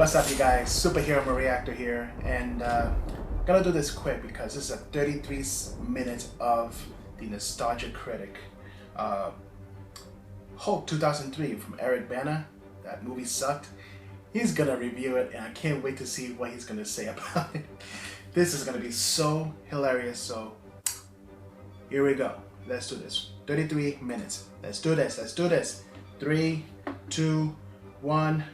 What's up, you guys? Superhero Reactor here, and gonna do this quick because this is a 33 minutes of the nostalgia critic. Hulk 2003 from Eric Bana. That movie sucked. He's gonna review it, and I can't wait to see what he's gonna say about it. This is gonna be so hilarious. So here we go. Let's do this. 33 minutes. Let's do this. Let's do this. 3, 2, 1.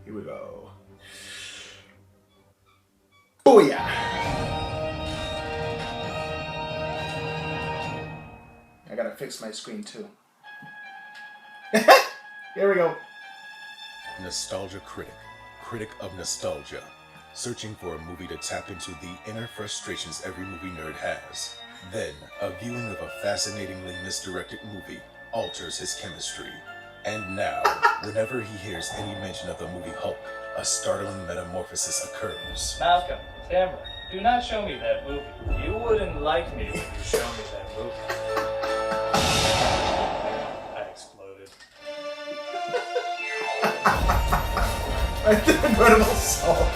Here we go. Booyah! I gotta fix my screen too. Here we go. Nostalgia Critic, critic of nostalgia, searching for a movie to tap into the inner frustrations every movie nerd has. Then, a viewing of a fascinatingly misdirected movie alters his chemistry. And now, whenever he hears any mention of the movie Hulk, a startling metamorphosis occurs. Malcolm, Tamara, do not show me that movie. You wouldn't like me when you show me that movie. I exploded. Right there, incredible soul.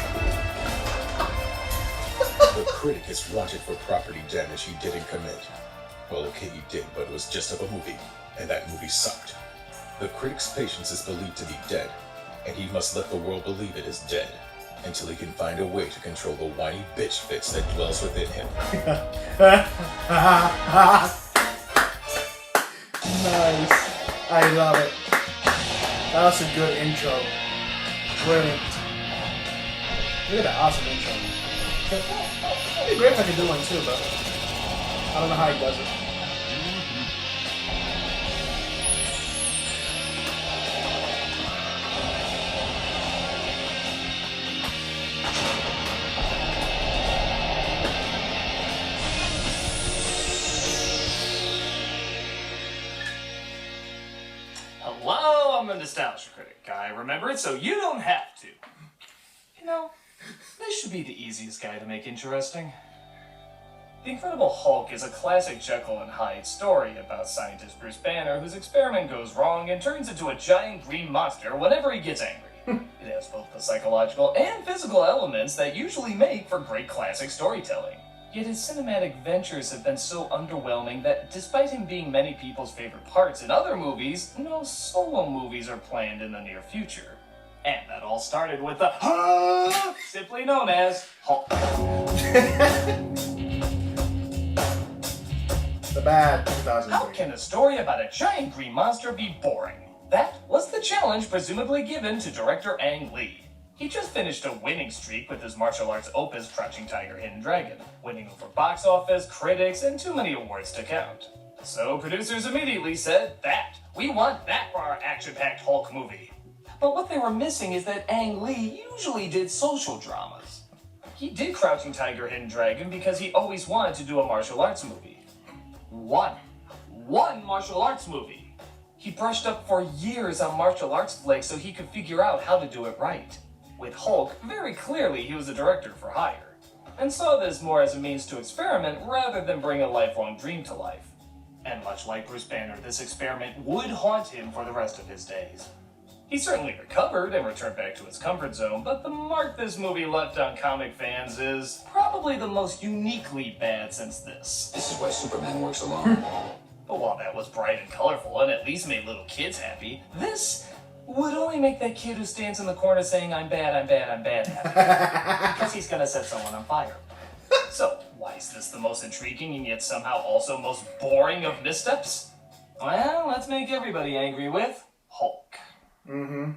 The critic is wanted for property damage he didn't commit. Well, okay, he did, but it was just of a movie, and that movie sucked. The critic's patience is believed to be dead, and he must let the world believe it is dead, until he can find a way to control the whiny bitch fits that dwells within him. Nice. I love it. That was a good intro. Brilliant. Look at that awesome intro. It'd be great if I could do one too, but I don't know how he does it. Hello, I'm a nostalgia critic guy. Remember it so you don't have to. You know, this should be the easiest guy to make interesting. The Incredible Hulk is a classic Jekyll and Hyde story about scientist Bruce Banner whose experiment goes wrong and turns into a giant green monster whenever he gets angry. It has both the psychological and physical elements that usually make for great classic storytelling. Yet his cinematic ventures have been so underwhelming that despite him being many people's favorite parts in other movies, no solo movies are planned in the near future. And that all started with the simply known as Hulk. The bad 2003. How can a story about a giant green monster be boring? That was the challenge presumably given to director Ang Lee. He just finished a winning streak with his martial arts opus Crouching Tiger, Hidden Dragon, winning over box office, critics, and too many awards to count. So producers immediately said, we want that for our action-packed Hulk movie. But what they were missing is that Ang Lee usually did social dramas. He did Crouching Tiger, Hidden Dragon because he always wanted to do a martial arts movie. One martial arts movie. He brushed up for years on martial arts flicks so he could figure out how to do it right. With Hulk, very clearly he was a director for hire, and saw this more as a means to experiment rather than bring a lifelong dream to life. And much like Bruce Banner, this experiment would haunt him for the rest of his days. He certainly recovered and returned back to his comfort zone, but the mark this movie left on comic fans is probably the most uniquely bad since this. This is why Superman works alone. But while that was bright and colorful and at least made little kids happy, this would only make that kid who stands in the corner saying, I'm bad, happy. Because he's gonna set someone on fire. So, why is this the most intriguing and yet somehow also most boring of missteps? Well, let's make everybody angry with Hulk. Well,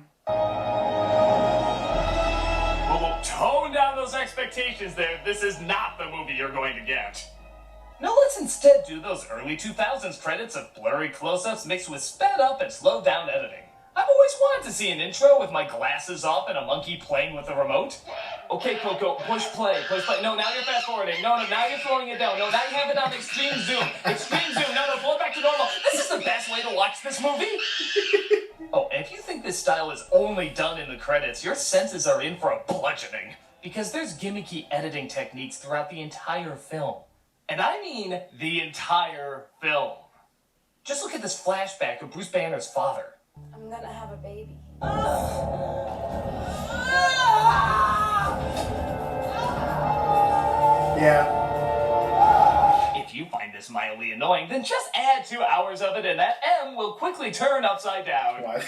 tone down those expectations there. This is not the movie you're going to get. No, let's instead do those early 2000s credits of blurry close-ups mixed with sped up and slowed down editing. I've always wanted to see an intro with my glasses off and a monkey playing with the remote. Okay, Coco, push play. No, now you're fast forwarding. No, now you're slowing it down. No, now you have it on extreme zoom. Extreme zoom. No, blow it back to normal. This is the best way to watch this movie. Oh, and if you think this style is only done in the credits, your senses are in for a bludgeoning. Because there's gimmicky editing techniques throughout the entire film. And I mean the entire film. Just look at this flashback of Bruce Banner's father. I'm gonna have a baby. Yeah. If you find this mildly annoying, then just add 2 hours of it and that M will quickly turn upside down. What?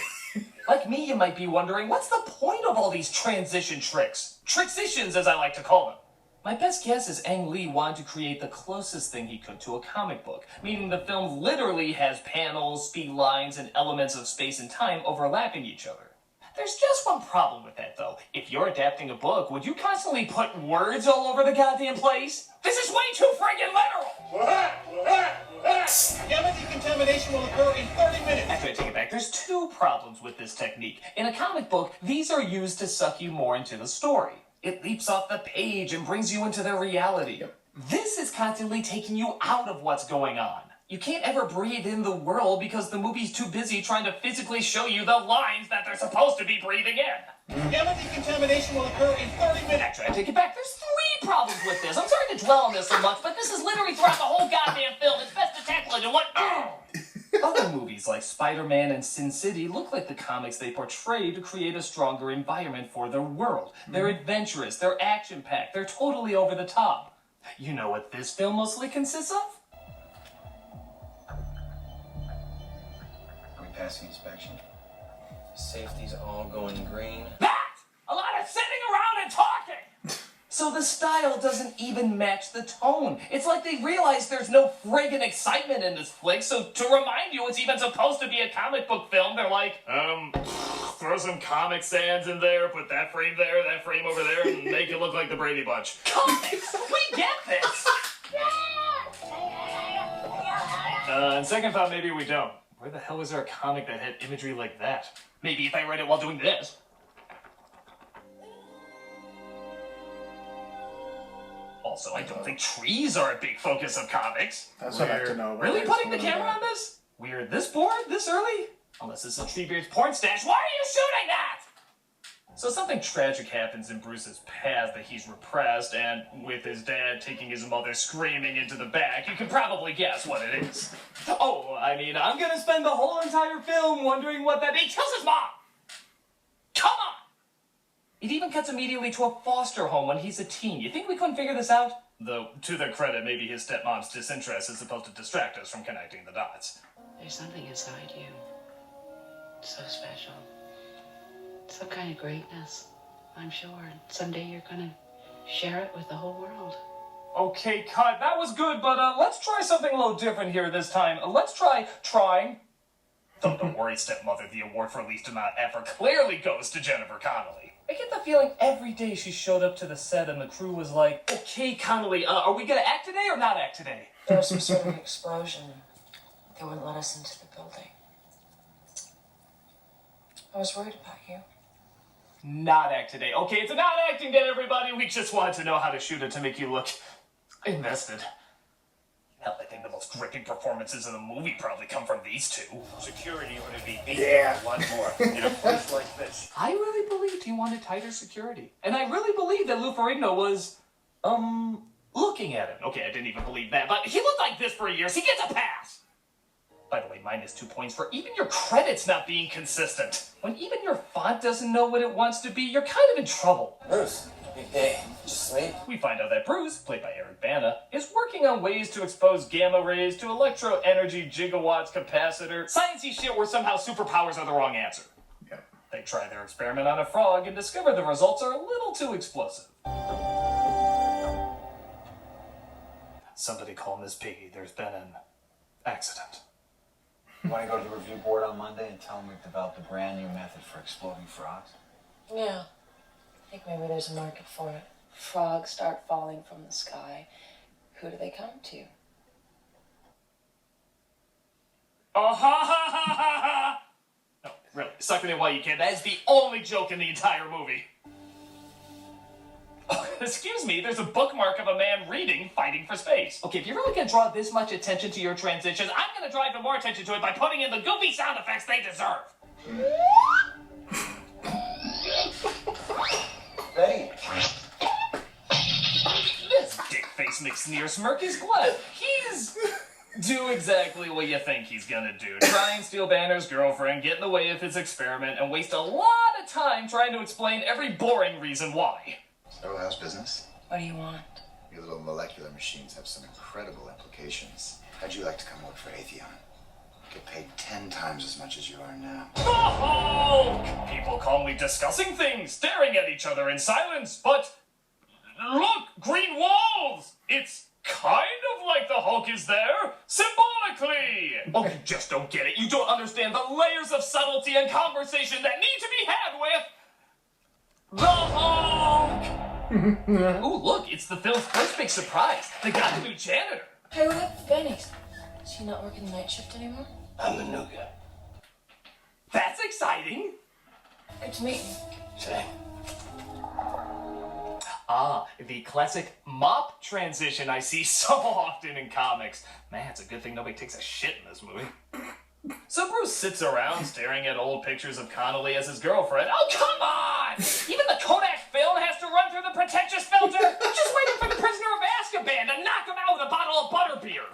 Like me, you might be wondering, what's the point of all these transition tricks? Tricksitions, as I like to call them. My best guess is Ang Lee wanted to create the closest thing he could to a comic book, meaning the film literally has panels, speed lines, and elements of space and time overlapping each other. There's just one problem with that, though. If you're adapting a book, would you constantly put words all over the goddamn place? This is way too friggin' literal! Gamma decontamination will occur in 30 minutes. Actually, I take it back. There's 2 problems with this technique. In a comic book, these are used to suck you more into the story. It leaps off the page and brings you into their reality. Yep. This is constantly taking you out of what's going on. You can't ever breathe in the world because the movie's too busy trying to physically show you the lines that they're supposed to be breathing in. Gamma decontamination will occur in 30 minutes. Actually, I take it back. There's 3 problems with this. I'm sorry to dwell on this so much, but this is literally throughout the whole goddamn film. It's best to tackle it in one. Other movies like Spider-Man and Sin City look like the comics they portray to create a stronger environment for their world. They're adventurous, they're action-packed, they're totally over the top. You know what this film mostly consists of? Are we passing inspection? Safety's all going green. That! A lot of sitting around and talking! So the style doesn't even match the tone. It's like they realize there's no friggin' excitement in this flick, so to remind you it's even supposed to be a comic book film, they're like, throw some Comic Sans in there, put that frame there, that frame over there, and make it look like the Brady Bunch. Comics! We get this! And second thought, maybe we don't. Where the hell is there a comic that had imagery like that? Maybe if I read it while doing this. Also, I don't think trees are a big focus of comics. That's what I like to know. Really putting the camera on this? We're this bored this early? Unless it's a Treebeard's porn stash. Why are you shooting that? So something tragic happens in Bruce's past that he's repressed, and with his dad taking his mother screaming into the back, you can probably guess what it is. Oh, I mean, I'm gonna spend the whole entire film wondering what that... He kills his mom! Come on! It even cuts immediately to a foster home when he's a teen. You think we couldn't figure this out? Though, to their credit, maybe his stepmom's disinterest is supposed to distract us from connecting the dots. There's something inside you. So special. Some kind of greatness, I'm sure. Someday you're gonna share it with the whole world. Okay, cut. That was good, but let's try something a little different here this time. Let's try trying. Don't worry, stepmother. The award for least amount of effort clearly goes to Jennifer Connelly. I get the feeling every day she showed up to the set and the crew was like, okay, Connelly, are we gonna act today or not act today? There was some sort of explosion. They wouldn't let us into the building. I was worried about you. Not act today. Okay, it's a not acting day, everybody. We just wanted to know how to shoot it to make you look invested. Hell, I think the most gripping performances in the movie probably come from these 2. Security ought to be beefed Yeah. a lot more in a place like this. I really believed he wanted tighter security. And I really believed that Lou Ferrigno was, looking at him. Okay, I didn't even believe that, but he looked like this for years. He gets a pass! By the way, minus 2 points for even your credits not being consistent. When even your font doesn't know what it wants to be, you're kind of in trouble. Bruce, big day. Just sleep? We find out that Bruce, played by Eric Bana, is working on ways to expose gamma rays to electro-energy gigawatts capacitor. Sciencey shit where somehow superpowers are the wrong answer. Yep. They try their experiment on a frog and discover the results are a little too explosive. Somebody call Miss Piggy. There's been an accident. You want to go to the review board on Monday and tell them we've developed a brand new method for exploding frogs? Yeah. I think maybe there's a market for it. Frogs start falling from the sky. Who do they come to? Oh, ha ha ha ha ha! No, really, suck it in while you can. That is the only joke in the entire movie. Oh, excuse me, there's a bookmark of a man reading Fighting for Space. Okay, if you're really gonna draw this much attention to your transitions, I'm gonna draw even more attention to it by putting in the goofy sound effects they deserve. Ready? This dick-face McSneer smirk is Glenn. He's do exactly what you think he's gonna do. Try and steal Banner's girlfriend, get in the way of his experiment, and waste a lot of time trying to explain every boring reason why. So, how's business? What do you want? Your little molecular machines have some incredible implications. How'd you like to come work for Atheon? Get paid 10 times as much as you are now. The Hulk! People calmly discussing things, staring at each other in silence, but look, green walls! It's kind of like the Hulk is there, symbolically! Oh, you just don't get it. You don't understand the layers of subtlety and conversation that need to be had with the Hulk! Ooh, look, it's the film's first big surprise. They got a new janitor. Hey, what happened to Benny? Is he not working the night shift anymore? I'm the new guy. That's exciting. Good to meet you. Same. Ah, the classic mop transition I see so often in comics. Man, it's a good thing nobody takes a shit in this movie. So Bruce sits around staring at old pictures of Connolly as his girlfriend. Oh, come on! Even the Kodak film has to run through the pretentious filter. Just waiting for the prisoner of Azkaban to knock him out with a bottle of butterbeer.